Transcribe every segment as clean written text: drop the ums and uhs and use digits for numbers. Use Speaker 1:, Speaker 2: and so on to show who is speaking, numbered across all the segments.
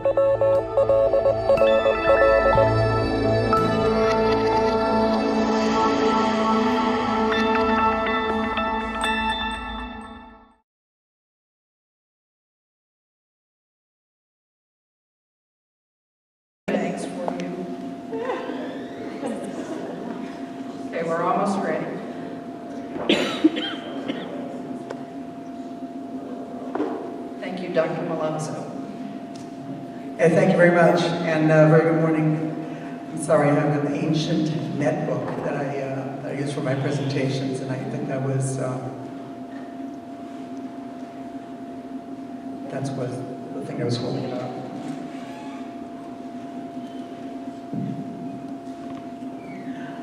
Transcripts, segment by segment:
Speaker 1: Thanks for you. Okay, we're almost ready. Thank you, Dr. Milazzo.
Speaker 2: Hey, thank you very much, and very good morning. I'm sorry, I have an ancient netbook that I use for my presentations, and I think that was that's what the thing I was holding up.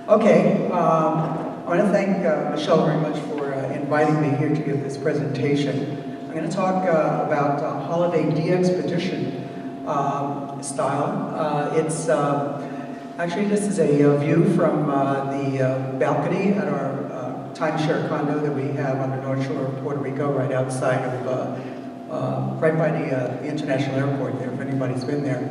Speaker 2: Okay, I want to thank Michelle very much for inviting me here to give this presentation. I'm going to talk about holiday DXPedition style. It's actually, this is a view from the balcony at our timeshare condo that we have on the North Shore of Puerto Rico, right outside of, right by the International Airport there, if anybody's been there.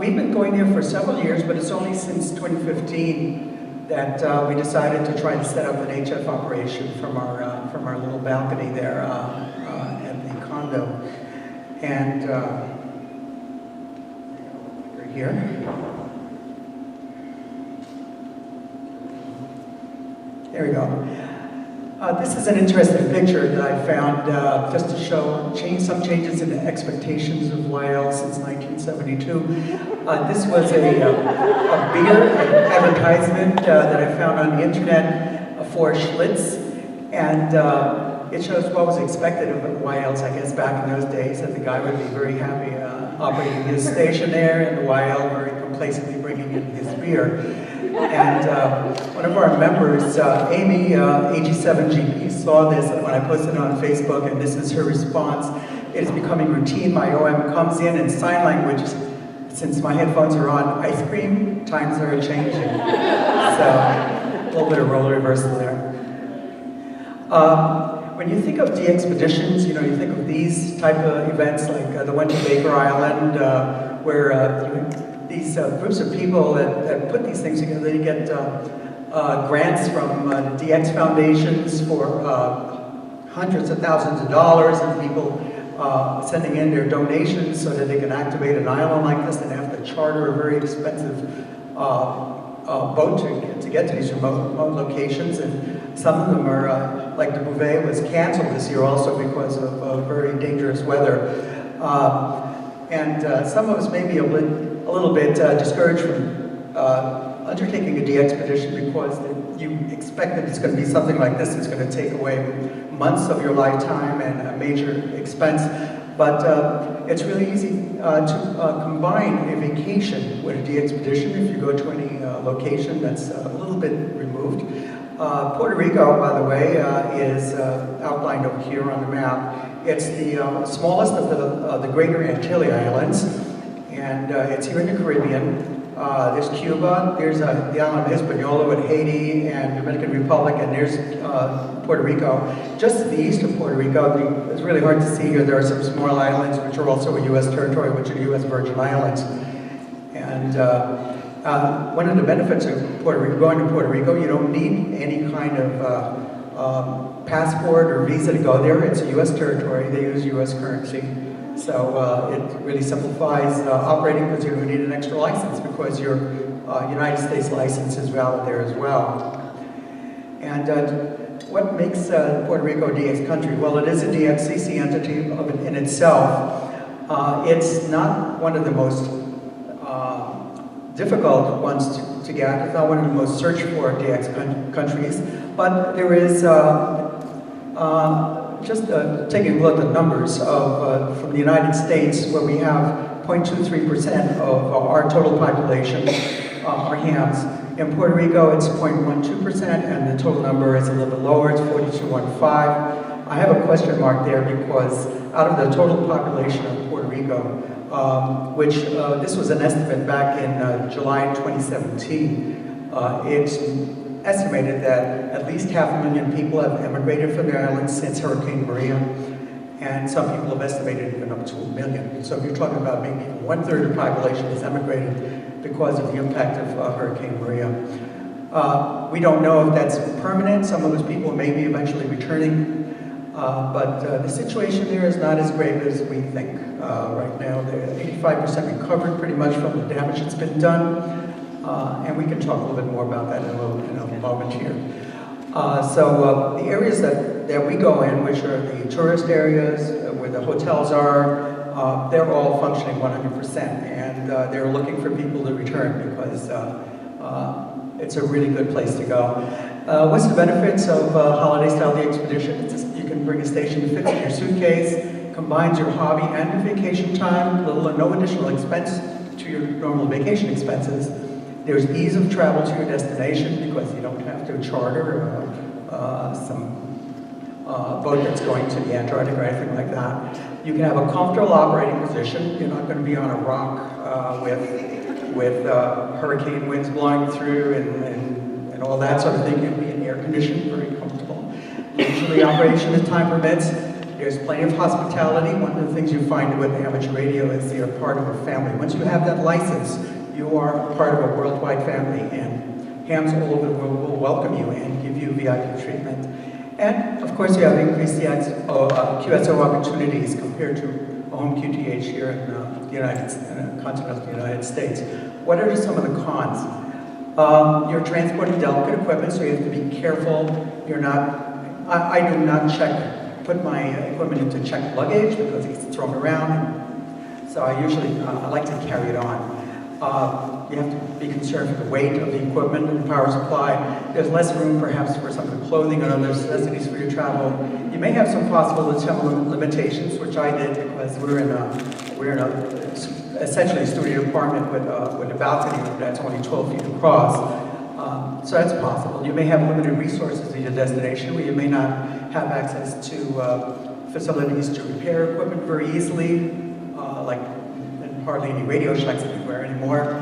Speaker 2: We've been going there for several years, but it's only since 2015 that we decided to try to set up an HF operation from our little balcony there at the condo. And we're here. There we go. This is an interesting picture that I found just to show some changes in the expectations of YL since 1972. This was a beer advertisement that I found on the internet for Schlitz, and it shows what was expected of YLs, I guess, back in those days, that the guy would be very happy operating his station there, and the YL very complacently bringing in his beer. And one of our members, Amy, AG7GP, saw this when I posted it on Facebook, and this is her response. It is becoming routine. My OM comes in sign language. Since my headphones are on, ice cream, times are changing. So, a little bit of role reversal there. When you think of DXPeditions, you know, you think of these type of events like the one to Baker Island, where these groups of people that put these things together, they get grants from DX foundations for hundreds of thousands of dollars, and people sending in their donations so that they can activate an island like this, and they have to charter a very expensive boat to get to these remote locations. And some of them are, like the Bouvet was canceled this year also because of very dangerous weather. And some of us may be a little bit discouraged from undertaking a DXPedition because you expect that it's going to be something like this. It's going to take away months of your lifetime and a major expense. But it's really easy to combine a vacation with a DXPedition if you go to any location that's a little bit removed. Puerto Rico, by the way, is outlined over here on the map. It's the smallest of the Greater Antilles Islands, and it's here in the Caribbean. There's Cuba, there's the island of Hispaniola with Haiti and Dominican Republic, and there's Puerto Rico. Just to the east of Puerto Rico, it's really hard to see here, there are some small islands which are also a U.S. territory, which are U.S. Virgin Islands. And one of the benefits of going to Puerto Rico, you don't need any kind of passport or visa to go there. It's a U.S. territory, they use U.S. currency. So it really simplifies operating because you don't need an extra license because your United States license is valid there as well. And what makes Puerto Rico a DX country? Well, it is a DXCC entity in itself. It's not one of the most difficult ones to get. It's not one of the most searched for DX countries, but there is just taking a look at the numbers from the United States, where we have 0.23% of our total population are hams. In Puerto Rico, it's 0.12%, and the total number is a little bit lower, it's 42.15. I have a question mark there because out of the total population of Puerto Rico, which this was an estimate back in July 2017, it's estimated that at least 500,000 people have emigrated from the island since Hurricane Maria. and some people have estimated even up to 1 million. So if you're talking about maybe 1/3 of the population has emigrated because of the impact of Hurricane Maria. We don't know if that's permanent. Some of those people may be eventually returning, but the situation there is not as grave as we think right now. They're 85% recovered pretty much from the damage that's been done, and we can talk a little bit more about that in a moment here. So the areas that we go in, which are the tourist areas, where the hotels are, they're all functioning 100%, and they're looking for people to return because it's a really good place to go. What's the benefits of holiday-style DXPedition? You can bring a station that fits in your suitcase, combines your hobby and your vacation time, little or no additional expense to your normal vacation expenses. There's ease of travel to your destination because you don't have to charter some boat that's going to the Antarctic or anything like that. You can have a comfortable operating position. You're not going to be on a rock with hurricane winds blowing through and all that sort of thing. You'll be in air conditioned, very comfortable. Usually operation as time permits. There's plenty of hospitality. One of the things you find with amateur radio is you're part of a family. Once you have that license, you are part of a worldwide family, and hams all over the world will welcome you and give you VIP treatment. And of course, you have increased QSO opportunities compared to a home QTH here in the continental United States. What are some of the cons? You're transporting delicate equipment, so you have to be careful. I do not put my equipment into checked luggage because it gets thrown around. So I like to carry it on. You have to be concerned for the weight of the equipment and the power supply. There's less room perhaps for some of the clothing and other necessities for your travel. You may have some possible limitations, which I did because we're in essentially a studio apartment with a balcony that's only 12 feet across. So that's possible. You may have limited resources at your destination where you may not have access to facilities to repair equipment very easily, like hardly any Radio Shacks anywhere anymore.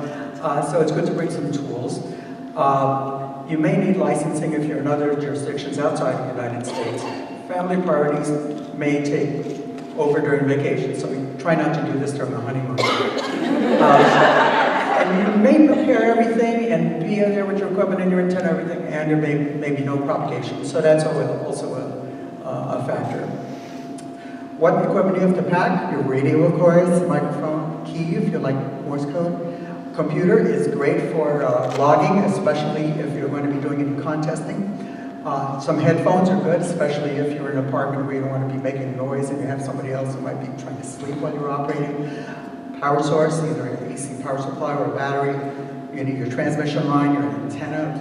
Speaker 2: So it's good to bring some tools. You may need licensing if you're in other jurisdictions outside the United States. Family priorities may take over during vacation, so we try not to do this during the honeymoon. And you may prepare everything and be there with your equipment and your antenna, everything, and there may be no propagation. So that's also a factor. What equipment do you have to pack? Your radio, of course, microphone, key if you like Morse code. Computer is great for logging, especially if you're going to be doing any contesting. Some headphones are good, especially if you're in an apartment where you don't want to be making noise and you have somebody else who might be trying to sleep while you're operating. Power source, either an AC power supply or a battery. You need your transmission line, your antenna,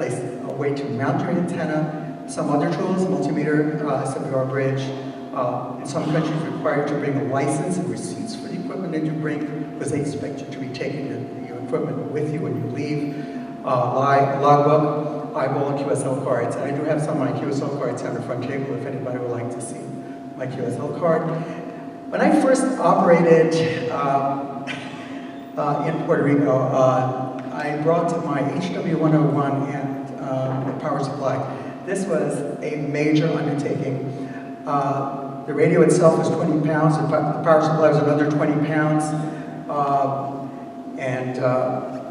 Speaker 2: a way to mount your antenna. Some other tools, multimeter, SWR bridge. In some countries require you to bring a license and receipts for the equipment that you bring because they expect you to be taking your equipment with you when you leave. Logbook, eyeball, and QSL cards. And I do have some of my QSL cards on the front table if anybody would like to see my QSL card. When I first operated in Puerto Rico, I brought my HW101 and the power supply. This was a major undertaking. The radio itself was 20 pounds, the power supply was another 20 pounds, and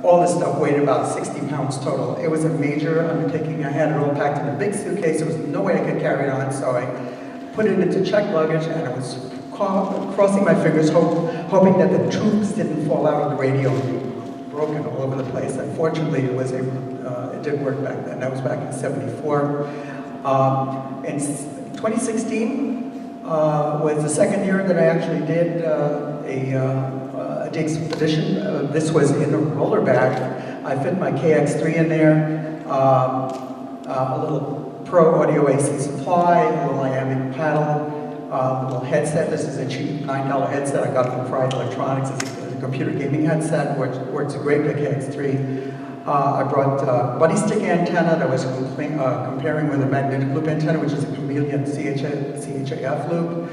Speaker 2: all this stuff weighed about 60 pounds total. It was a major undertaking. I had it all packed in a big suitcase. There was no way I could carry it on, so I put it into checked luggage, and I was crossing my fingers, hoping that the tubes didn't fall out of the radio and be broken all over the place. Unfortunately, it did work back then. That was back in '74. In 2016 was the second year that I actually did a DXPedition. This was in a roller bag. I fit my KX3 in there, a little Pro Audio AC supply, a little iambic paddle, a little headset. This is a cheap $9 headset I got from Pride Electronics. It's a computer gaming headset, works great with KX3. I brought a buddy stick antenna that was comparing with a magnetic loop antenna, which is a chameleon CHAF loop,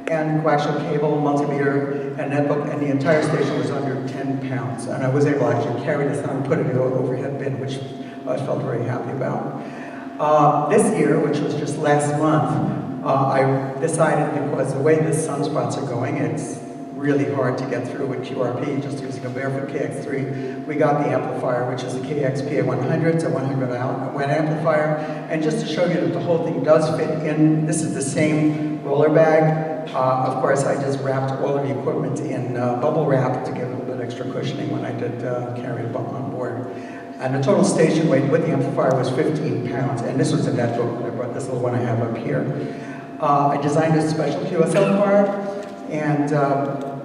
Speaker 2: and coaxial cable, multimeter, and netbook, and the entire station was under 10 pounds. And I was able to actually carry this and put it in an overhead bin, which I felt very happy about. This year, which was just last month, I decided, because the way the sunspots are going, it's really hard to get through with QRP just using a barefoot KX3. We got the amplifier, which is a KXPA100, it's a 100 watt amplifier. And just to show you that the whole thing does fit in, this is the same roller bag. Of course, I just wrapped all of the equipment in bubble wrap to give a little bit extra cushioning when I did carry it on board. And the total station weight with the amplifier was 15 pounds. And this was a net book. I brought this little one I have up here. I designed a special QSL card. And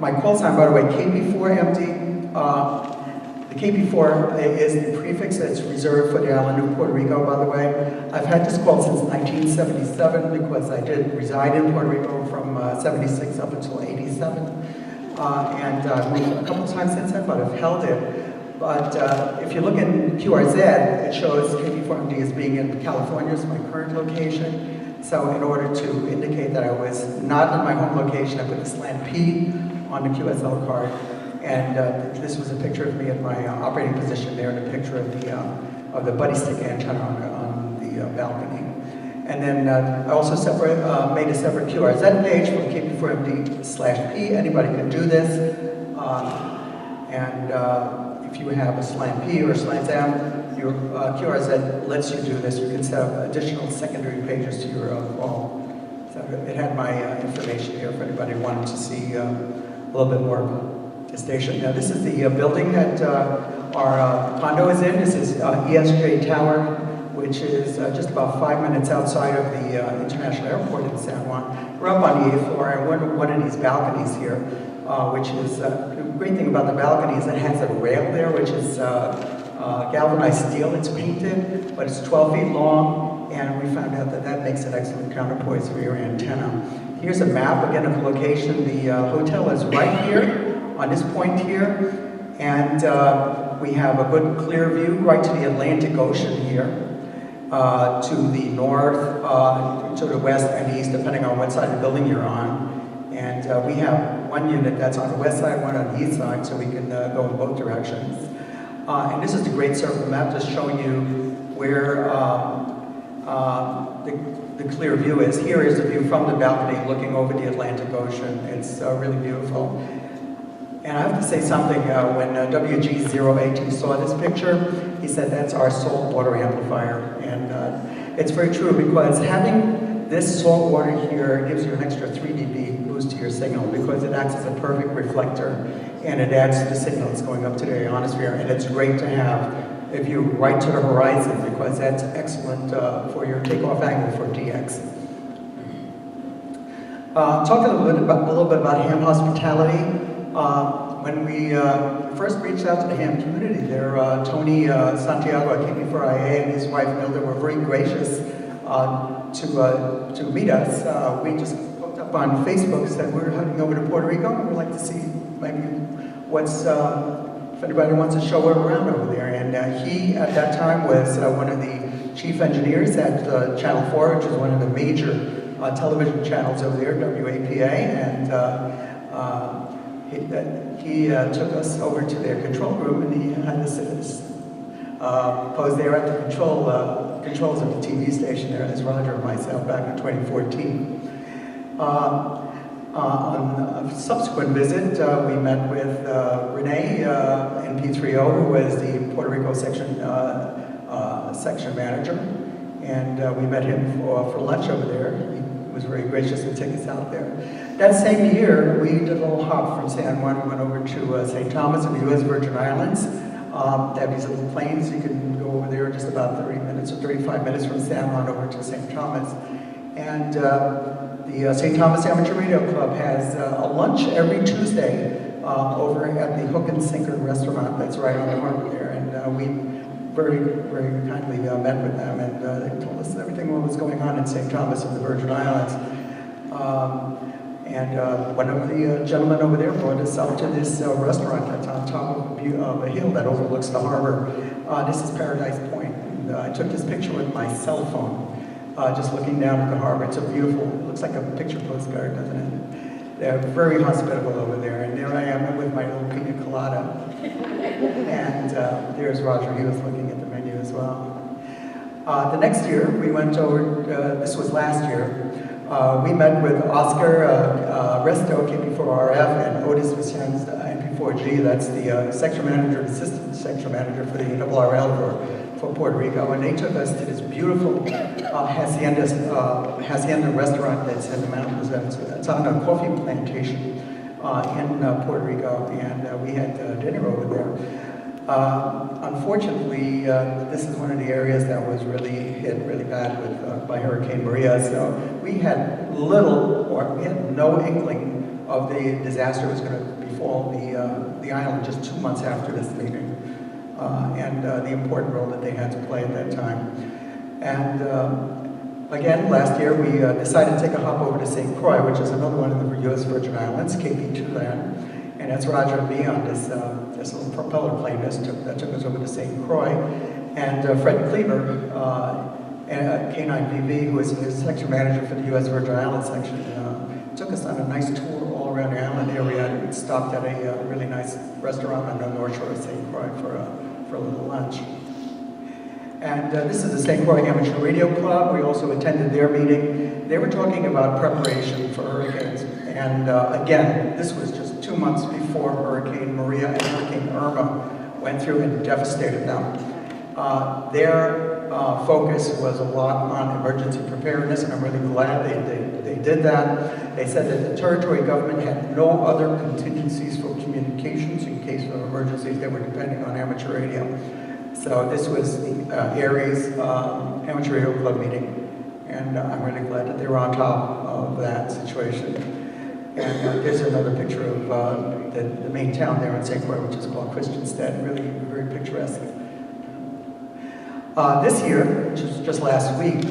Speaker 2: my call sign, by the way, KP4MD. The KP4 is the prefix that's reserved for the island of Puerto Rico, by the way. I've had this call since 1977 because I did reside in Puerto Rico from 76 up until 87. And I've moved a couple times since then, but I've held it. But if you look in QRZ, it shows KP4MD as being in California, is my current location. So in order to indicate that I was not in my home location, I put the slant P on the QSL card. And this was a picture of me at my operating position there, and a picture of the buddy stick antenna on the balcony. And then I also made a separate QRZ page for KP4MD/P. Anybody can do this. If you have a slant P or a slant M, your QRZ lets you do this. You can set up additional secondary pages to your call. So it had my information here for anybody who wanted to see a little bit more about the station. Now this is the building that our condo is in. This is ESJ Tower, which is just about 5 minutes outside of the International Airport in San Juan. We're up on the 8th floor, and we're in one of these balconies here, which is the great thing about the balcony is it has a rail there, which is galvanized steel. It's painted, but it's 12 feet long, and we found out that that makes an excellent counterpoise for your antenna. Here's a map, again, of the location. The hotel is right here, on this point here, and we have a good clear view right to the Atlantic Ocean here, to the north, to the west and east, depending on what side of the building you're on. And we have one unit that's on the west side, one on the east side, so we can go in both directions. And this is the Great Circle map, just showing you where the clear view is. Here is the view from the balcony looking over the Atlantic Ocean. It's really beautiful. And I have to say something, when WG018 saw this picture, he said that's our salt water amplifier. And it's very true, because having this salt water here gives you an extra 3 dB boost to your signal, because it acts as a perfect reflector, and it adds to the signal that's going up to the ionosphere. And it's great to have a view right to the horizon, because that's excellent for your takeoff angle for DX. Talk a little bit about ham hospitality. When we first reached out to the ham community there, Tony Santiago at KP4IA and his wife Milda were very gracious to meet us. We just looked up on Facebook, said we're heading over to Puerto Rico, and we'd like to see maybe if anybody wants to show around over there. And he, at that time, was one of the chief engineers at Channel 4, which is one of the major television channels over there, WAPA, and he took us over to their control room, and he had us pose there at the controls of the TV station there, as Roger and myself back in 2014. On a subsequent visit, we met with Renee, NP3O, who was the Puerto Rico section manager, and we met him for lunch over there. He was very gracious to take us out there. That same year, we did a little hop from San Juan. We went over to St. Thomas in the U.S. Virgin Islands. They have these little planes. You can go over there just about 30 minutes or 35 minutes from San Juan over to St. Thomas. And the St. Thomas Amateur Radio Club has a lunch every Tuesday over at the Hook and Sinker restaurant that's right on the harbor there. And we very, very kindly met with them, and they told us everything what was going on in St. Thomas and the Virgin Islands. One of the gentlemen over there brought us up to this restaurant that's on top of a hill that overlooks the harbor. This is Paradise Point. And, I took this picture with my cell phone, just looking down at the harbor. It's it looks like a picture postcard, doesn't it? They're very hospitable over there. And there I am with my little pina colada. And there's Roger, he was looking at the menu as well. The next year, we went over, this was last year, We met with Oscar Resto, KP4RF, and Otis Vicens, NP4G. That's the section manager, assistant section manager for the YLRL for Puerto Rico. And they took us to this beautiful hacienda restaurant that's in the mountains. It's on a coffee plantation in Puerto Rico, and we had dinner over there. Unfortunately, this is one of the areas that was really hit really bad with, by Hurricane Maria. So we had we had no inkling of the disaster that was going to befall the island just 2 months after this meeting, and the important role that they had to play at that time. And again, last year we decided to take a hop over to St. Croix, which is another one of the U.S. Virgin Islands, KP2 land. And that's Roger and me on this little propeller plane that took us over to St. Croix. And Fred Cleaver, K9VV, who is the section manager for the U.S. Virgin Islands section, took us on a nice tour all around the island area. And stopped at a really nice restaurant on the North Shore of St. Croix for a little lunch. And this is the St. Croix Amateur Radio Club. We also attended their meeting. They were talking about preparation for hurricanes. And again, this was just 2 months before Hurricane Maria and Hurricane Irma went through and devastated them. Their focus was a lot on emergency preparedness, and I'm really glad they did that. They said that the territory government had no other contingencies for communications in case of emergencies. They were depending on amateur radio. So this was the Aries Amateur Radio Club meeting, and I'm really glad that they were on top of that situation. And there's another picture of the main town there in St. Croix, which is called Christiansted, really very picturesque. This year, which was just last week,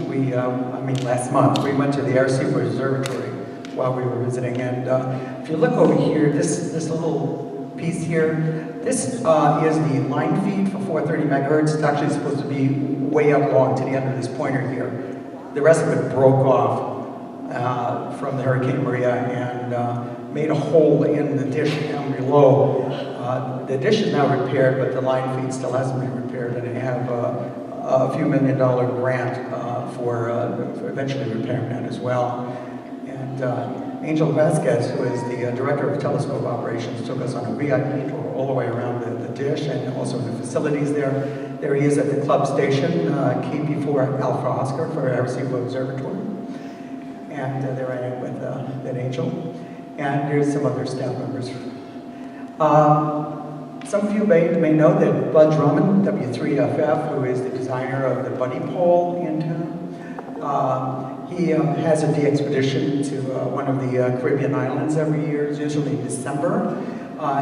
Speaker 2: last month, we went to the Arecibo Observatory while we were visiting. And if you look over here, this little piece here, this is the line feed for 430 megahertz. It's actually supposed to be way up long to the end of this pointer here. The rest of it broke off from the Hurricane Maria and made a hole in the dish down below. The dish is now repaired, but the line feed still hasn't been repaired, and they have a few $1 million grant for eventually repairing that as well. And Angel Vasquez, who is the director of telescope operations, took us on a VIP tour all the way around the dish and also the facilities there. There he is at the club station, KP4 Alpha Oscar for Arecibo Observatory. And there I am with Angel. And there's some other staff members. Some of you may know that Bud Drummond, W3FF, who is the designer of the bunny pole in town, he has a DXPedition to one of the Caribbean islands every year. It's usually in December.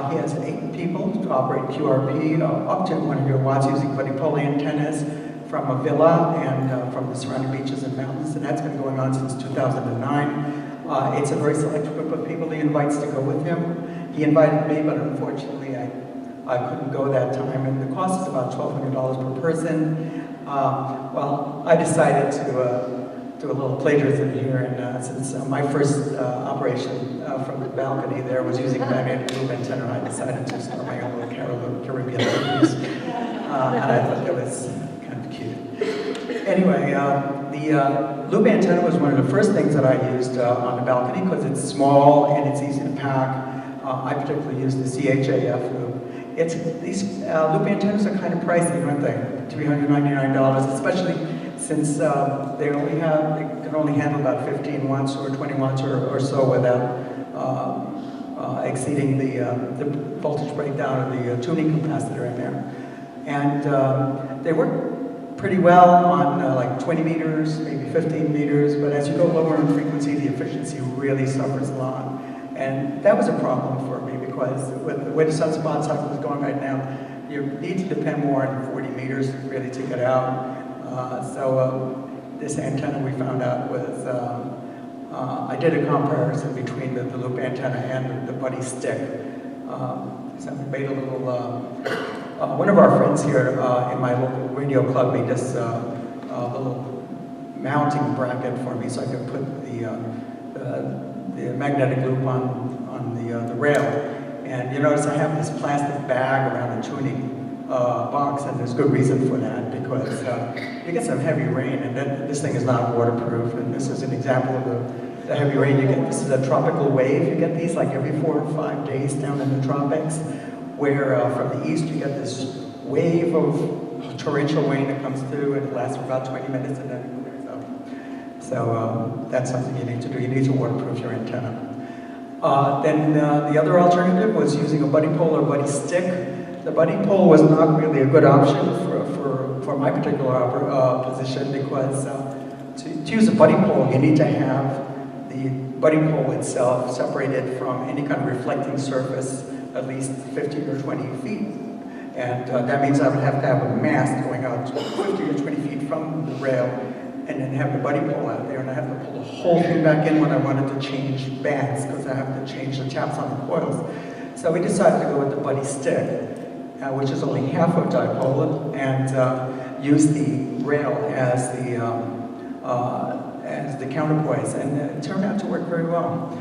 Speaker 2: He has 8 people to operate QRP up to 100 watts using bunny pole antennas from a villa and from the surrounding beaches and mountains, and that's been going on since 2009. It's a very select group of people he invites to go with him. He invited me, but unfortunately I couldn't go that time, and the cost is about $1,200 per person. Well, I decided to do a little plagiarism here, and since my first operation from the balcony there was using a magnetic loop antenna, I decided to start my own little Caribbean movies, and I thought that was kind of cute. Anyway, the loop antenna was one of the first things that I used on the balcony because it's small and it's easy to pack. I particularly used the CHAF loop. These loop antennas are kind of pricey, aren't they? $399, especially since they can only handle about 15 watts or 20 watts or so without exceeding the voltage breakdown of the tuning capacitor in there. And they work pretty well on like 20 meters, maybe 15 meters, but as you go lower in frequency, the efficiency really suffers a lot. And that was a problem for me because with the way the sunspot cycle is going right now, you need to depend more on 40 meters really to get out. So this antenna we found out was, I did a comparison between the loop antenna and the buddy stick. So we made a little, one of our friends here in my local radio club made this little mounting bracket for me so I could put the magnetic loop on the rail. And you notice I have this plastic bag around the tuning box, and there's good reason for that because you get some heavy rain, and then this thing is not waterproof. And this is an example of the heavy rain you get. This is a tropical wave. You get these like every 4 or 5 days down in the tropics, where from the east you get this wave of torrential rain that comes through, and it lasts for about 20 minutes and then it clears up. So that's something you need to do. You need to waterproof your antenna. Then the other alternative was using a buddy pole or buddy stick. The buddy pole was not really a good option for my particular position, because to use a buddy pole, you need to have the buddy pole itself separated from any kind of reflecting surface at least 15 or 20 feet. And that means I would have to have a mast going out 50 or 20 feet from the rail, and then have the buddy pole out there, and I have to pull the whole thing back in when I wanted to change bands, because I have to change the taps on the coils. So we decided to go with the buddy stick, which is only half of dipole, and use the rail as the counterpoise, and it turned out to work very well.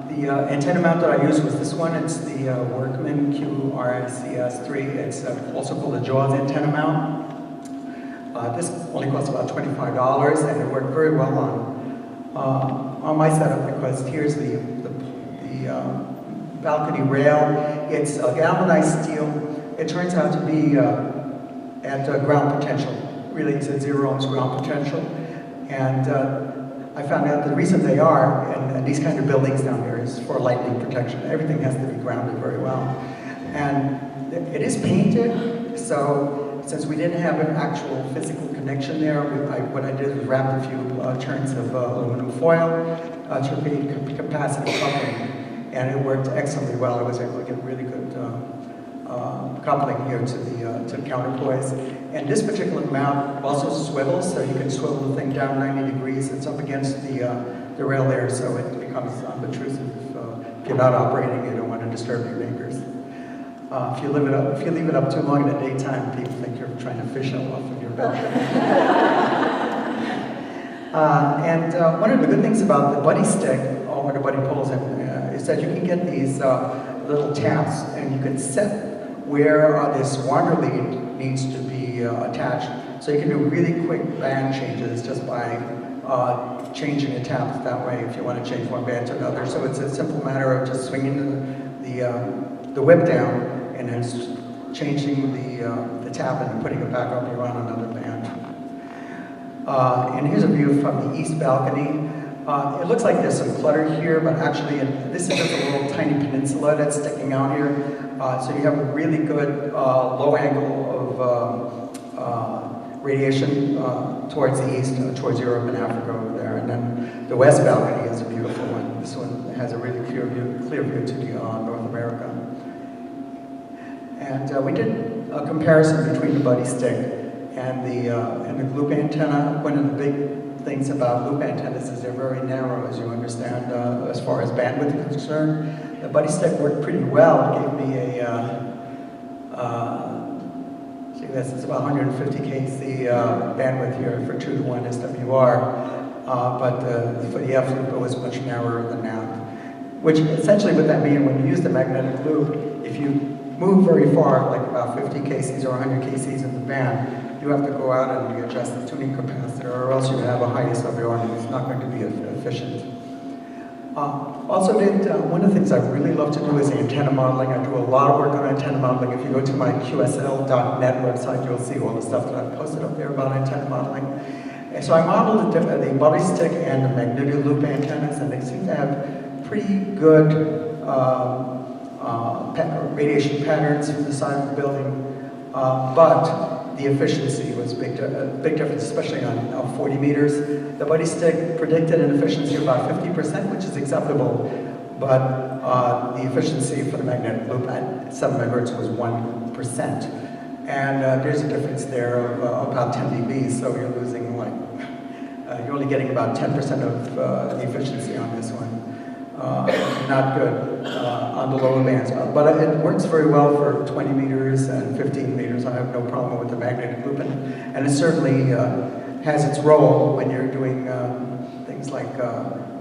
Speaker 2: The antenna mount that I used was this one. It's the Workman QRCS3. It's also called the JAWS antenna mount. This only costs about $25, and it worked very well on my setup, because here's the balcony rail. It's a galvanized steel. It turns out to be at ground potential. Really, it's at 0 ohms ground potential. And I found out the reason they are, and these kind of buildings down here, is for lightning protection. Everything has to be grounded very well. And it is painted, so since we didn't have an actual physical connection there, what I did was wrap a few turns of aluminum foil to create capacity coupling, and it worked excellently well. I was able to get really good coupling here to the counterpoise. And this particular mount also swivels, so you can swivel the thing down 90 degrees. It's up against the rail there, so it becomes unobtrusive. If you're not operating, you don't want to disturb your neighbors. If you leave it up too long in the daytime, people think you're trying to fish off of your balcony. And one of the good things about the buddy stick, or the buddy poles, is that you can get these little taps, and you can set where this wander lead needs to be attached. So you can do really quick band changes just by changing the taps that way if you want to change one band to another. So it's a simple matter of just swinging the whip down and then changing the tap and putting it back up. You're on another band. And here's a view from the east balcony. It looks like there's some clutter here, but actually this is just a little tiny peninsula that's sticking out here. So you have a really good low angle of radiation towards the east, towards Europe and Africa over there. And then the west balcony is a beautiful one. This one has a really clear view to the North America. And we did a comparison between the buddy stick and the loop antenna. One of the big things about loop antennas is they're very narrow, as you understand, as far as bandwidth is concerned. The buddy stick worked pretty well. It gave me this is about 150 kc bandwidth here for 2-to-1 SWR, but for the F loop it was much narrower than that. Which essentially what that means, when you use the magnetic loop, if you move very far, like about 50 kcs or 100 kcs in the band, you have to go out and adjust the tuning capacitor, or else you have a high SWR and it's not going to be efficient. Also, one of the things I really love to do is antenna modeling. I do a lot of work on antenna modeling. If you go to my qsl.net website, you'll see all the stuff that I've posted up there about antenna modeling. And so I modeled the buddy stick and the magnetic loop antennas, and they seem to have pretty good radiation patterns from the side of the building, but the efficiency was a big difference, especially on 40 meters. The buddy stick predicted an efficiency of about 50%, which is acceptable, but the efficiency for the magnetic loop at 7 megahertz was 1%. And there's a difference there of about 10 dB, so you're losing you're only getting about 10% of the efficiency on this one. Not good on the lower bands, but it works very well for 20 meters and 15 meters. I have no problem with the magnetic loop, and it certainly has its role when you're doing things like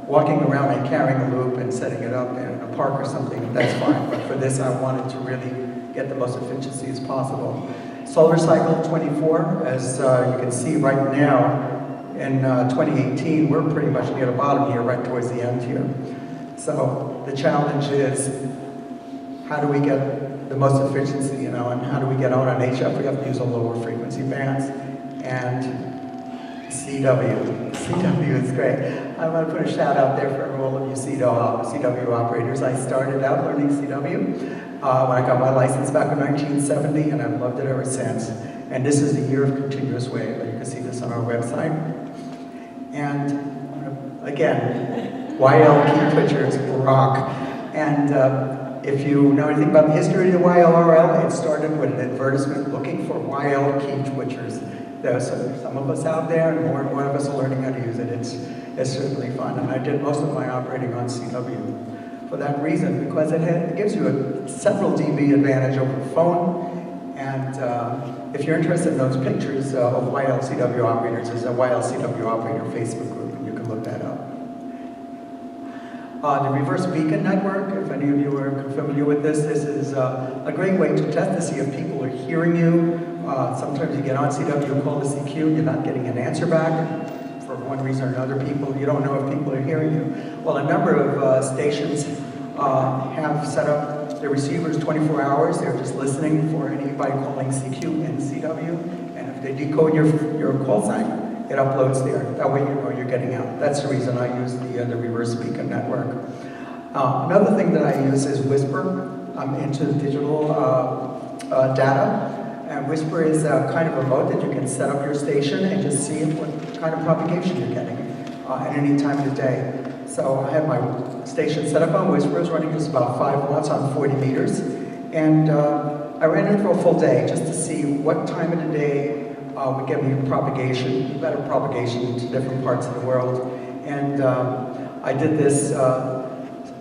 Speaker 2: walking around and carrying a loop and setting it up in a park or something. That's fine, but for this I wanted to really get the most efficiency as possible. Solar cycle 24, as you can see right now, in 2018, we're pretty much near the bottom here, right towards the end here. So the challenge is, how do we get the most efficiency, you know, and how do we get out on HF? We have to use a lower frequency bands, and CW is great. I want to put a shout out there for all of you CW operators. I started out learning CW when I got my license back in 1970, and I've loved it ever since. And this is the year of continuous wave. You can see this on our website. And again, YL key twitchers rock. And if you know anything about the history of the YLRL, it started with an advertisement looking for YL key twitchers. There's some of us out there, and more of us are learning how to use it. It's certainly fun, and I did most of my operating on CW for that reason, because it gives you a several dB advantage over the phone. And if you're interested in those pictures of YLCW operators, there's a YLCW operator Facebook group, and you can look that up. The reverse beacon network, if any of you are familiar with this is a great way to test to see if people are hearing you. Sometimes you get on CW, you call the CQ, you're not getting an answer back for one reason or another. You don't know if people are hearing you. Well, a number of stations have set up their receivers 24 hours. They're just listening for anybody calling CQ and CW. And if they decode your call sign, it uploads there. That way you know you're getting out. That's the reason I use the reverse beacon network. Another thing that I use is Whisper. I'm into digital data. And Whisper is kind of a mode that you can set up your station and just see what kind of propagation you're getting at any time of the day. So I have my station set up on Whisper. It's running just about 5 watts on 40 meters. And I ran it for a full day just to see what time of the day would get me propagation, better propagation to different parts of the world. And I did this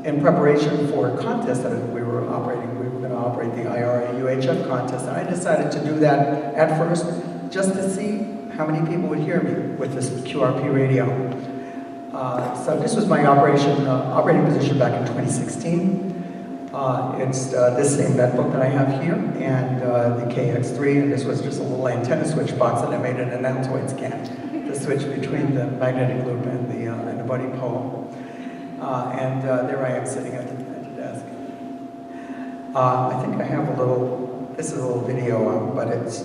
Speaker 2: in preparation for a contest that we were operating. We were going to operate the IRA UHF contest, and I decided to do that at first just to see how many people would hear me with this QRP radio. So this was my operating position back in 2016. It's this same netbook that I have here, and the KX3, and this was just a little antenna switch box that I made in an Altoid scan to switch between the magnetic loop and the buddy pole. And there I am sitting at the desk. I think I have this is a little video, but it's...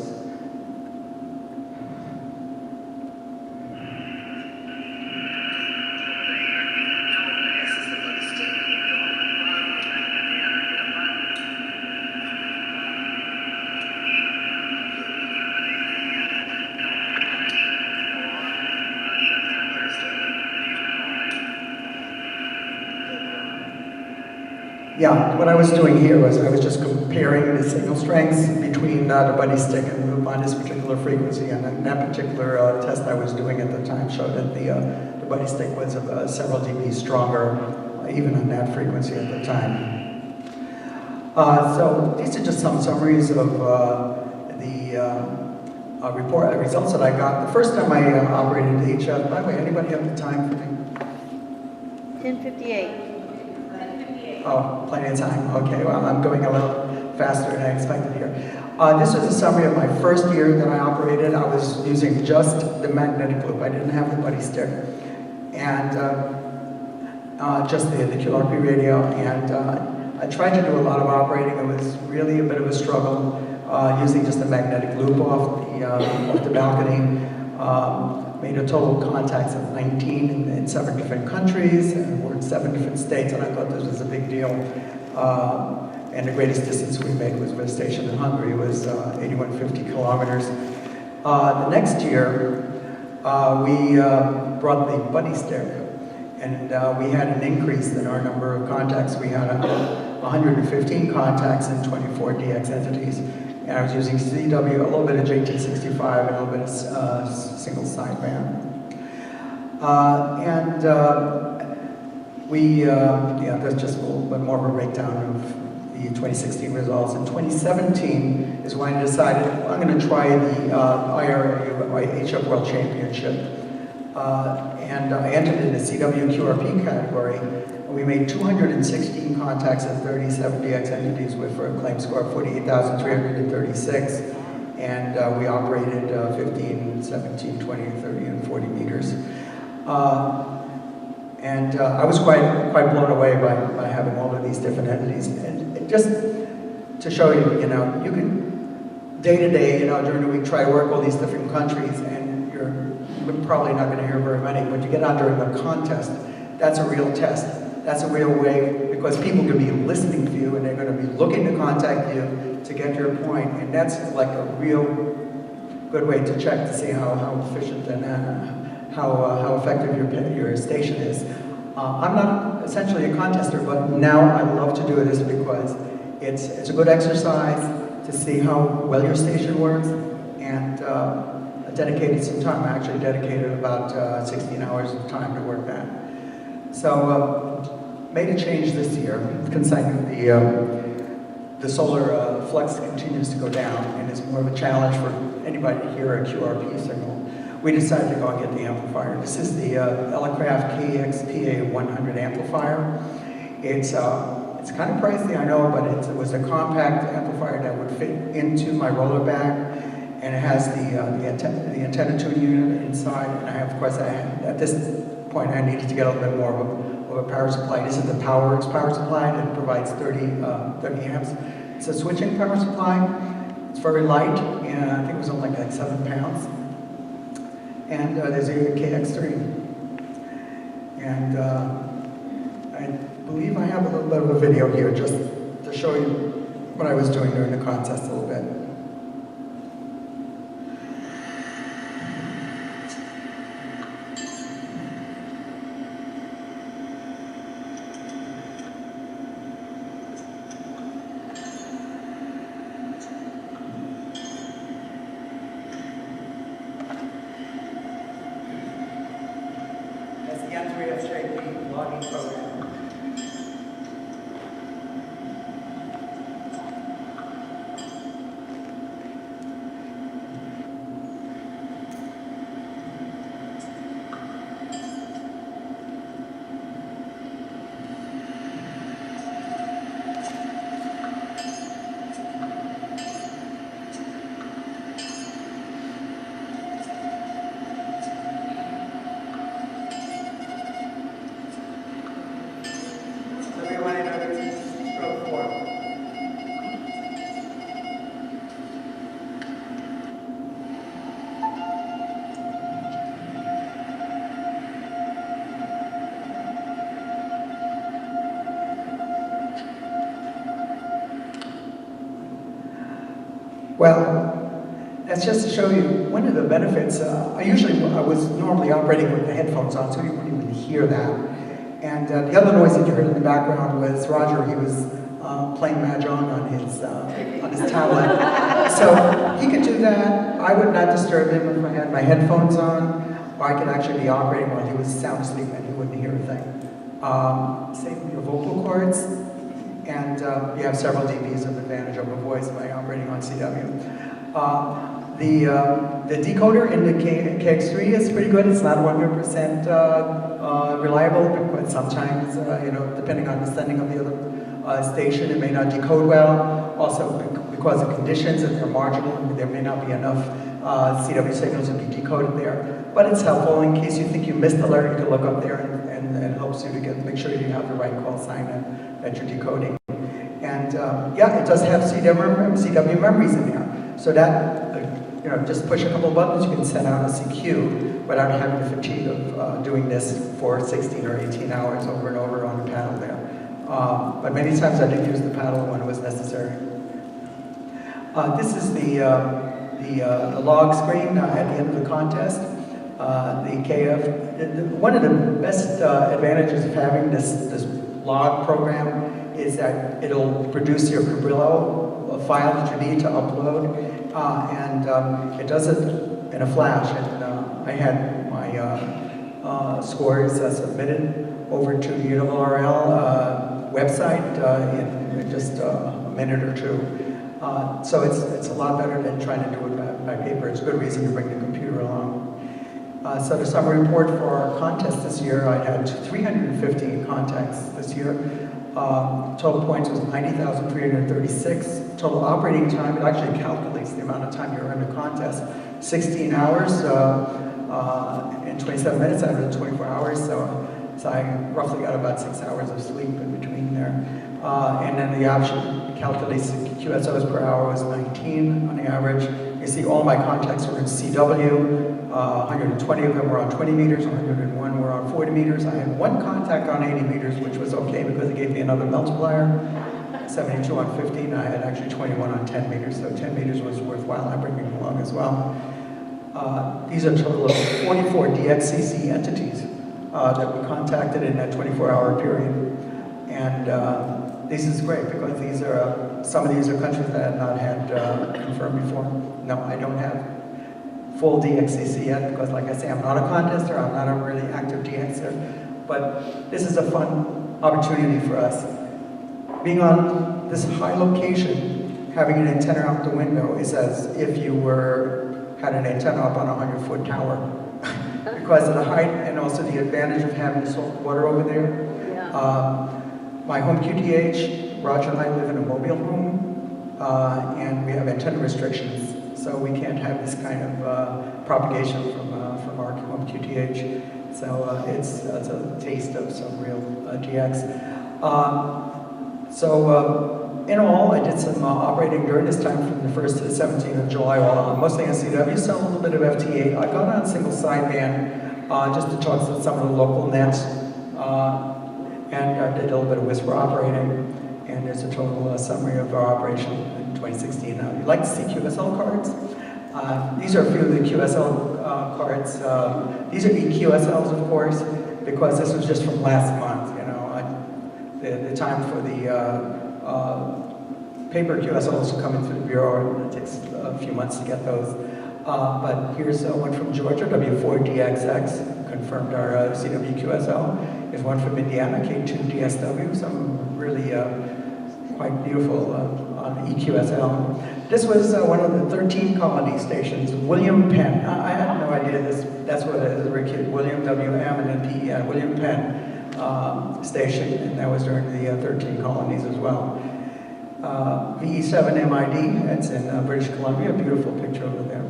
Speaker 2: Yeah, what I was doing here was I was just comparing the signal strengths between the buddy stick and loop on this particular frequency, and that particular test I was doing at the time showed that the buddy stick was several dB stronger, even on that frequency at the time. So these are just some summaries of the results that I got. The first time I operated the HF, by the way, anybody have the time for me?
Speaker 3: 10:58.
Speaker 2: Oh, plenty of time. Okay, well, I'm going a little faster than I expected here. This was a summary of my first year that I operated. I was using just the magnetic loop. I didn't have the buddy stick. And just the QRP radio. And I tried to do a lot of operating. It was really a bit of a struggle using just the magnetic loop off the balcony. Made a total of contacts of 19 in 7 different countries, and we're in 7 different states, and I thought this was a big deal. And the greatest distance we made was with a station in Hungary. It was 8,150 kilometers. The next year, we brought the buddy stick, and we had an increase in our number of contacts. We had 115 contacts in 24 DX entities. And I was using CW, a little bit of JT65, and a little bit of single sideband. That's just a little bit more of a breakdown of the 2016 results. In 2017 is when I decided I'm going to try the IRA HF World Championship. And I entered in the CW QRP category. We made 216 contacts at 37 DX entities with a claim score of 48,336. and we operated 15, 17, 20, 30, and 40 meters. I was quite blown away by having all of these different entities. And just to show you, you can day to day, during the week try to work all these different countries, and you're probably not going to hear very many. When you get out during a contest, that's a real test. That's a real way, because people can be listening to you and they're going to be looking to contact you to get your point. And that's like a real good way to check to see how efficient and how effective your station is. I'm not essentially a contester, but now I love to do this because it's a good exercise to see how well your station works, and I dedicated some time. I actually dedicated about 16 hours of time to work that. So made a change this year, concerning the solar flux continues to go down, and it's more of a challenge for anybody to hear a QRP signal. We decided to go and get the amplifier. This is the YLRL KP4MD amplifier. It's kind of pricey, I know, but it was a compact amplifier that would fit into my roller bag, and it has the antenna tuning unit inside. And of course, at this point, I needed to get a little bit more of a power supply. This is the PowerWorks power supply that provides 30 amps. It's a switching power supply. It's very light, and I think it was only like 7 pounds. And there's a KX3. And I believe I have a little bit of a video here just to show you what I was doing during the contest a little bit. That's the N3FJP logging program. Well, that's just to show you one of the benefits. I was normally operating with the headphones on, so you wouldn't even hear that. And the other noise that you heard in the background was Roger. He was playing Mahjong on his tablet. So he could do that. I would not disturb him if I had my headphones on, or I could actually be operating while he was sound asleep and he wouldn't hear a thing. Same with your vocal cords. And you have several dBs of advantage over voice by operating on CW. The decoder in the KX3 is pretty good. It's not 100% reliable, but sometimes, depending on the setting of the other station, it may not decode well. Also, because of conditions, if they're marginal, there may not be enough CW signals to be decoded there. But it's helpful in case you think you missed the letter. You can look up there, and it helps you to make sure you have the right call sign that you're decoding. And yeah, it does have CW memories in there. So that, just push a couple of buttons, you can send out a CQ without having the fatigue of doing this for 16 or 18 hours over and over on the paddle there. But many times I did use the paddle when it was necessary. This is the log screen at the end of the contest. The KF, one of the best advantages of having this log program is that it'll produce your Cabrillo file that you need to upload, and it does it in a flash. And I had my scores submitted over to the YLRL website in just a minute or two. So it's a lot better than trying to do it by paper. It's a good reason to bring the computer along. So the summary report for our contest this year, I had 350 contacts this year. Total points was 90,336. total operating time, it actually calculates the amount of time you're in the contest. 16 hours and 27 minutes out of the 24 hours, so I roughly got about 6 hours of sleep in between there. And then the option calculates the QSOs per hour was 19 on the average. You see all my contacts were in CW, 120 of them were on 20 meters, 101 were on 40 meters. I had one contact on 80 meters, which was okay because it gave me another multiplier. 72 on 15, I had actually 21 on 10 meters, so 10 meters was worthwhile. I bring them along as well. These are a total of 44 DXCC entities that we contacted in that 24-hour period. And this is great because these are, some of these are countries that I had not had confirmed before. No, I don't have full DXCC yet because, like I say, I'm not a contester, I'm not a really active DXer, but this is a fun opportunity for us. Being on this high location, having an antenna out the window is as if you had an antenna up on a 100-foot tower. Because of the height and also the advantage of having salt water over there. Yeah. My home QTH, Roger and I live in a mobile home, and we have antenna restrictions, so we can't have this kind of propagation from our home QTH. So it's a taste of some real GX. In all, I did some operating during this time from the 1st to the 17th of July, mostly on CW, so a little bit of FT8. I got on single sideband just to talk to some of the local nets, and I did a little bit of whisper operating, and there's a total summary of our operation in 2016. You'd like to see QSL cards? These are a few of the QSL cards. These are EQSLs, of course, because this was just from last month, you know. The time for the paper QSLs coming through the Bureau, and it takes a few months to get those. But here's one from Georgia, W4DXX, confirmed our CW QSL. Here's one from Indiana, K2DSW, some really quite beautiful on EQSL. This was one of the 13 colony stations, William Penn. I had no idea that's what it is, a kid, William WM and then PEN, William Penn station, and that was during the 13 colonies as well. VE7MID, that's in British Columbia, a beautiful picture over there.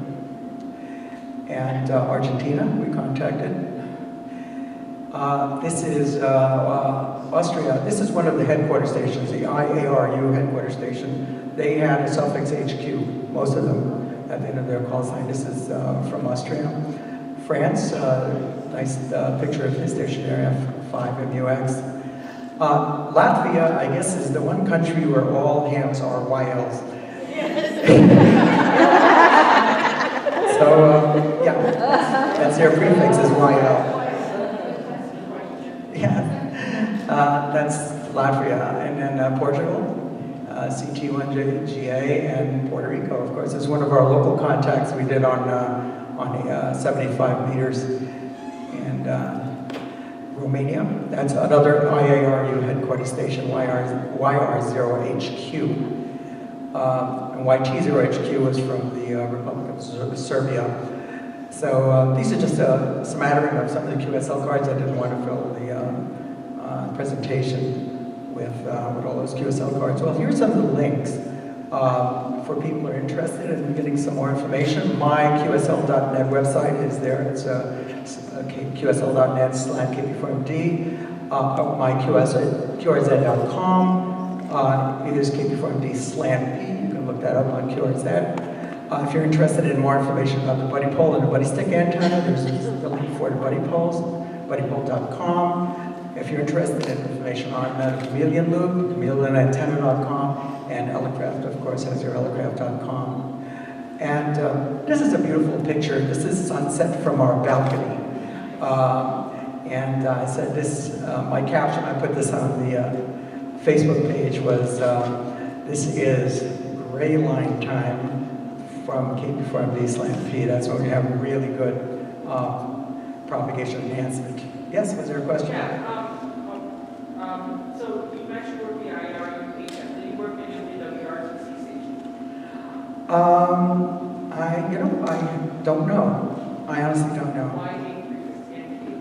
Speaker 2: And Argentina, we contacted. This is Austria. This is one of the headquarters stations, the IARU headquarters station. They had a suffix HQ, most of them at the end of their call sign. This is from Austria. France, nice picture of the station area, 5MUX. Latvia, I guess, is the one country where all hams are YLs. So, yeah, that's their prefix is YL. Yeah, that's Latvia. And then Portugal, CT1GA, and Puerto Rico, of course, is one of our local contacts we did on 75 meters. And Romania, that's another IARU headquarters station, YR0HQ. And YT0HQ was from the Republic of Serbia. So these are just a smattering of some of the QSL cards. I didn't want to fill the presentation with all those QSL cards. Well, here's some of the links for people who are interested in getting some more information. My QSL.net website is there. It's QSL.net/KP4MD. My QRZ.com. It is KP4MD/P. You can look that up on QRZ. If you're interested in more information about the buddy pole and the buddy stick antenna, there's the link for the buddy poles, buddypole.com. If you're interested in information on the chameleon loop, chameleonantenna.com, and Elecraft, of course, has your elecraft.com. And this is a beautiful picture. This is sunset from our balcony. And I said this, my caption, I put this on the Facebook page, was this is gray line time from KP4MD/P. That's when we have really good propagation enhancement. Yes, was there a question?
Speaker 3: Yeah, so you mentioned work the IRU patient. Did you work any of the WRTC station?
Speaker 2: I don't know. I honestly don't know.
Speaker 3: Why Yankee?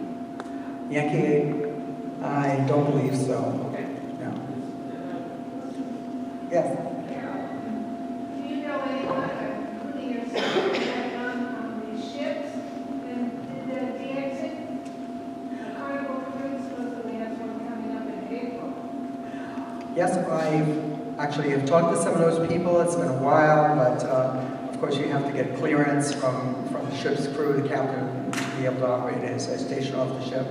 Speaker 2: Yankee 8? I don't believe so.
Speaker 3: Okay.
Speaker 2: No. Yes? yes, I actually have talked to some of those people. It's been a while, but of course you have to get clearance from the ship's crew, the captain, to be able to operate as a station off the ship.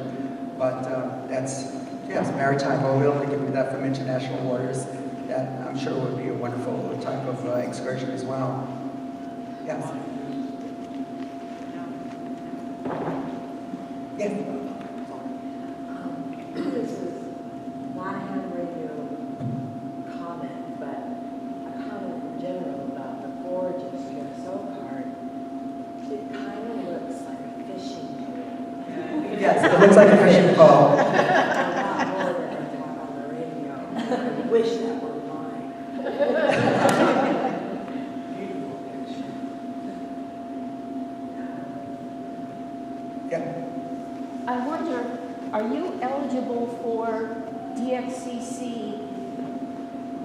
Speaker 2: But that's, yes, maritime. We'll be able to give you that from international waters. That I'm sure would be a wonderful type of excursion as well. Yes. Yes.
Speaker 4: This is not a ham radio comment, but a comment in general about the gorgeous USO card. It kind of looks like a fishing tool.
Speaker 2: Yes, it looks like a fishing pole.
Speaker 4: A lot more than I talk on the radio. I wish that were mine. Beautiful picture.
Speaker 2: Yeah.
Speaker 5: I wonder, are you eligible for DXCC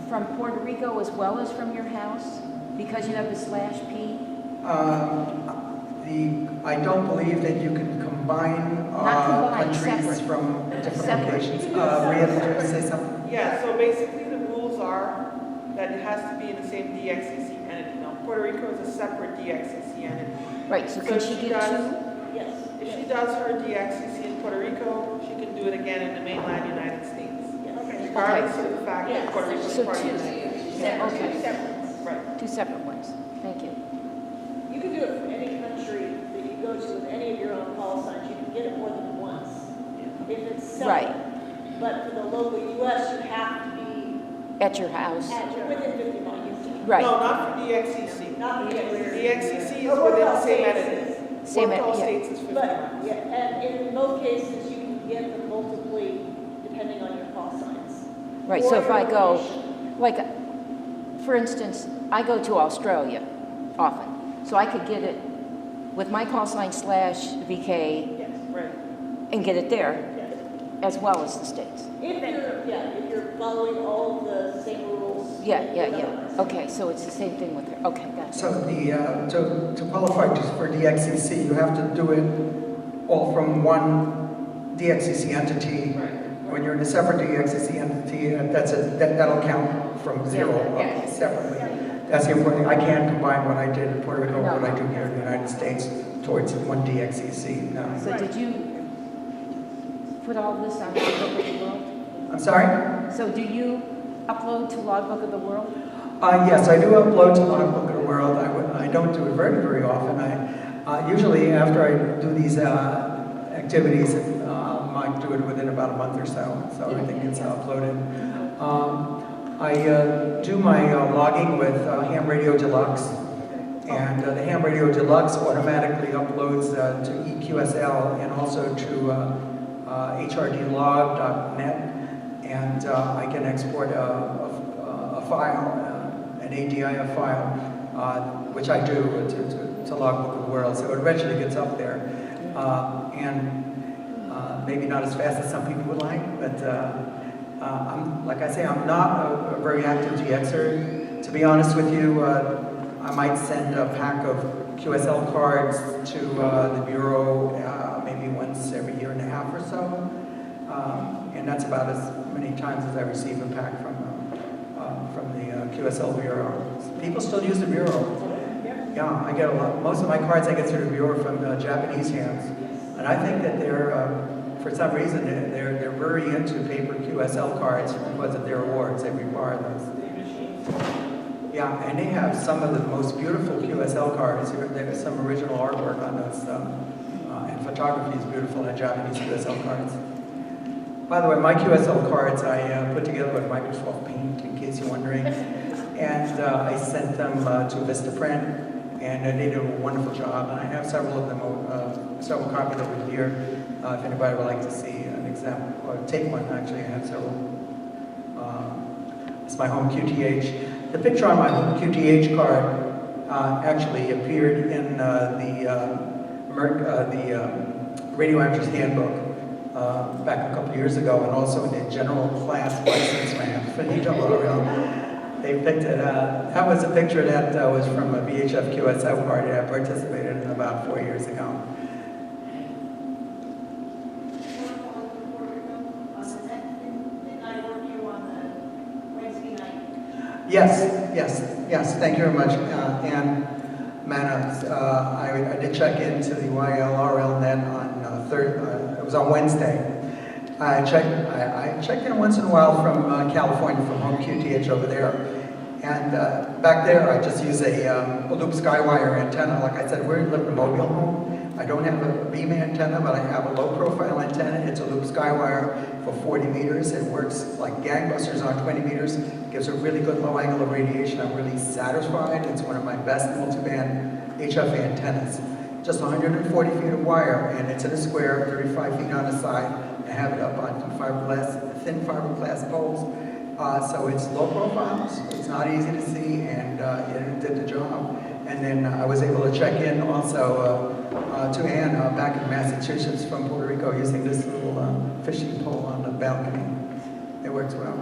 Speaker 5: from Puerto Rico as well as from your house? Because you have the /P?
Speaker 2: I don't believe that you can combine
Speaker 5: Not combine,
Speaker 2: countries
Speaker 5: separate.
Speaker 2: from different
Speaker 5: Separate.
Speaker 2: locations. Maria, did you say something?
Speaker 3: Yeah, so basically the rules are that it has to be in the same DXCC entity. Now, Puerto Rico is a separate DXCC entity.
Speaker 5: Right, so can she get two?
Speaker 4: Yes.
Speaker 3: If she does her DXCC in Puerto Rico, she can do it again in the mainland United States.
Speaker 4: Yes.
Speaker 3: Regardless of the fact that Puerto Rico is
Speaker 5: So
Speaker 3: part of
Speaker 5: two.
Speaker 3: the United States.
Speaker 5: Yeah, okay.
Speaker 4: Two separate ones.
Speaker 3: Right.
Speaker 5: Two separate ones. Thank you.
Speaker 6: You can do it for any country that you go to with any of your own call signs. You can get it more than once if it's separate.
Speaker 5: Right.
Speaker 6: But for the local US, you have to be
Speaker 5: At your house?
Speaker 6: within 50 miles.
Speaker 5: Right.
Speaker 3: No, not for DXCC.
Speaker 6: Not the
Speaker 3: DXCC is
Speaker 6: Or
Speaker 3: within the
Speaker 6: all
Speaker 3: same
Speaker 6: states
Speaker 3: entity.
Speaker 6: is-
Speaker 5: Same
Speaker 3: Work all
Speaker 5: entity,
Speaker 3: states is 50
Speaker 6: But,
Speaker 3: miles.
Speaker 6: yeah, and in both cases, you can get them multiply depending on your call signs.
Speaker 5: Right, so if I go, like, for instance, I go to Australia often, so I could get it with my call sign /VK
Speaker 6: Yes,
Speaker 3: Right.
Speaker 5: and get it there
Speaker 6: yes.
Speaker 5: as well as the States.
Speaker 6: If you're following all the same rules.
Speaker 5: Yeah.
Speaker 6: otherwise.
Speaker 5: Okay, so it's the same thing with her. Okay, gotcha.
Speaker 2: So to qualify just for DXCC, you have to do it all from one DXCC entity.
Speaker 3: Right.
Speaker 2: When you're in a separate DXCC entity, that'll count from zero
Speaker 5: Yeah.
Speaker 2: separately. That's the important thing. I can't combine what I did in Puerto Rico,
Speaker 5: No.
Speaker 2: what I do here in the United States towards one DXCC. No.
Speaker 5: So did you put all this on Logbook of the World?
Speaker 2: I'm sorry?
Speaker 5: So do you upload to Logbook of the World?
Speaker 2: Yes, I do upload to Logbook of the World. I don't do it very, very often. I usually after I do these activities, I might do it within about a month or so everything gets uploaded. I do my logging with Ham Radio Deluxe, and the Ham Radio Deluxe automatically uploads to EQSL and also to hrdlog.net, and I can export a file, an ADIF file, which I do to Logbook of the World, so it eventually gets up there. And maybe not as fast as some people would like, but like I say, I'm not a very active DXer. To be honest with you, I might send a pack of QSL cards to the Bureau maybe once every year and a half or so. And that's about as many times as I receive a pack from the QSL Bureau. People still use the Bureau. Yeah, I get a lot. Most of my cards I get through the Bureau from Japanese hands. And I think that they're, for some reason, they're very into paper QSL cards because of their awards. They require those. Yeah, and they have some of the most beautiful QSL cards. There's some original artwork on those, and photography is beautiful on Japanese QSL cards. By the way, my QSL cards I put together with Microsoft Paint, in case you're wondering, and I sent them to Vistaprint, and they did a wonderful job. And I have several of them, several copies over here. If anybody would like to see an example, or take one, actually, I have several. It's my home QTH. The picture on my home QTH card actually appeared in the Radio Amateurs Handbook back a couple of years ago, and also in the general class license map for the YLRL. They picked it. That was a picture that was from a VHF QSL party I participated in about 4 years ago. Yes, thank you very much. And Manos, I did check into the YLRL net on it was on Wednesday. I check in once in a while from California, from home QTH over there. And back there, I just use a loop skywire antenna. Like I said, we're in a mobile home. I don't have a beam antenna, but I have a low-profile antenna. It's a loop skywire for 40 meters. It works like gangbusters on 20 meters. Gives a really good low angle of radiation. I'm really satisfied. It's one of my best multiband HF antennas. Just 140 feet of wire, and it's in a square, 35 feet on the side. I have it up on thin fiberglass poles. So it's low profile, it's not easy to see, and it did the job. And then I was able to check in also to Anne back in Massachusetts from Puerto Rico using this little fishing pole on the balcony. It works well.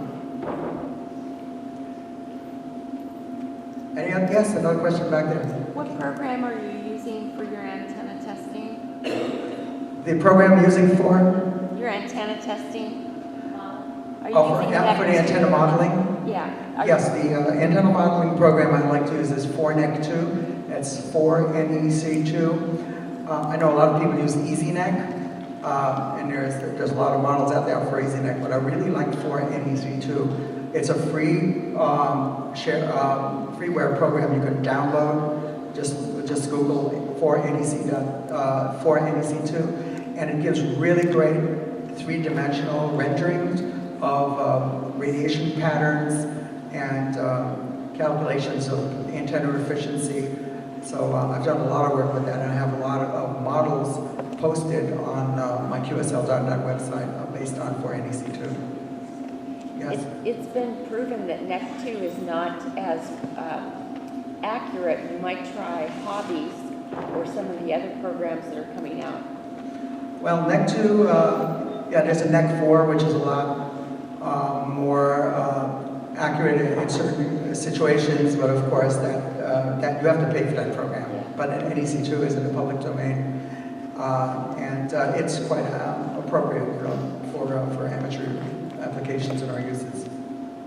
Speaker 2: Any other, yes, another question back there.
Speaker 5: What program are you using for your antenna testing?
Speaker 2: The program I'm using for?
Speaker 5: Your antenna testing? Are you
Speaker 2: Oh,
Speaker 5: using
Speaker 2: for the antenna modeling?
Speaker 5: Yeah. Are
Speaker 2: Yes, the antenna modeling program I like to use is 4NEC2. That's 4NEC2. I know a lot of people use EasyNEC, and there's a lot of models out there for EasyNEC, but I really like 4NEC2. It's a free freeware program you can download. Just Google 4NEC2, and it gives really great three-dimensional renderings of radiation patterns and calculations of antenna efficiency. So I've done a lot of work with that, and I have a lot of models posted on my QSL.net website based on 4NEC2. Yes?
Speaker 5: It's been proven that NEC2 is not as accurate. You might try Hobbies or some of the other programs that are coming out.
Speaker 2: Well, NEC2, there's a NEC4, which is a lot more accurate in certain situations, but of course that you have to pay for that program.
Speaker 5: Yeah.
Speaker 2: But NEC2 is in the public domain, and it's quite appropriate for amateur applications in our uses.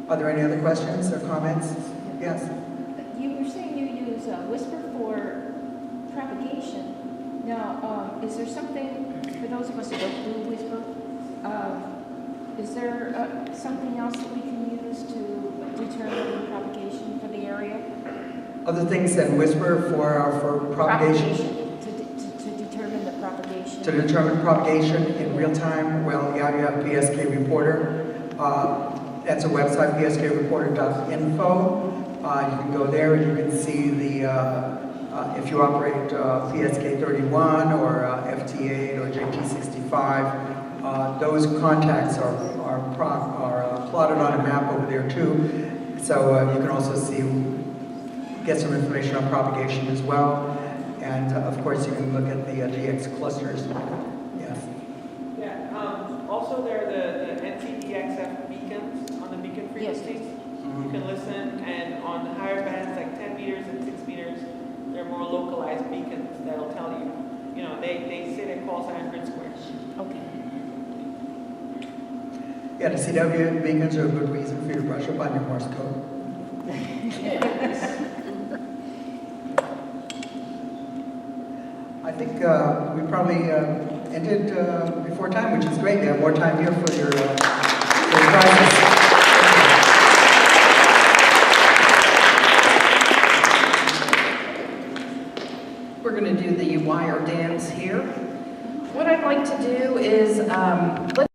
Speaker 2: Are there any other questions or comments? Yes?
Speaker 5: You were saying you use Whisper for propagation. Now, is there something, for those of us who don't do Whisper, is there something else that we can use to determine propagation for the area?
Speaker 2: Other things than Whisper for propagation?
Speaker 5: To determine the propagation.
Speaker 2: To determine propagation in real time, well, you have PSK Reporter. That's a website, pskreporter.info. You can go there and you can see if you operate PSK 31 or FT8 or JT65, those contacts are plotted on a map over there too. So you can also get some information on propagation as well. And of course, you can look at the DX clusters. Yes.
Speaker 3: Yeah, also there are the NCDXF beacons on the beacon frequencies. You can listen, and on the higher bands, like 10 meters and 6 meters, they're more localized beacons that'll tell you, they say they call sign grid squares.
Speaker 5: Okay.
Speaker 2: Yeah, the CW beacons are a good reason for you to brush up on your Morse code. I think we probably ended before time, which is great. We have more time here for your prizes.
Speaker 1: We're going to do the wire dance here. What I'd like to do is, let's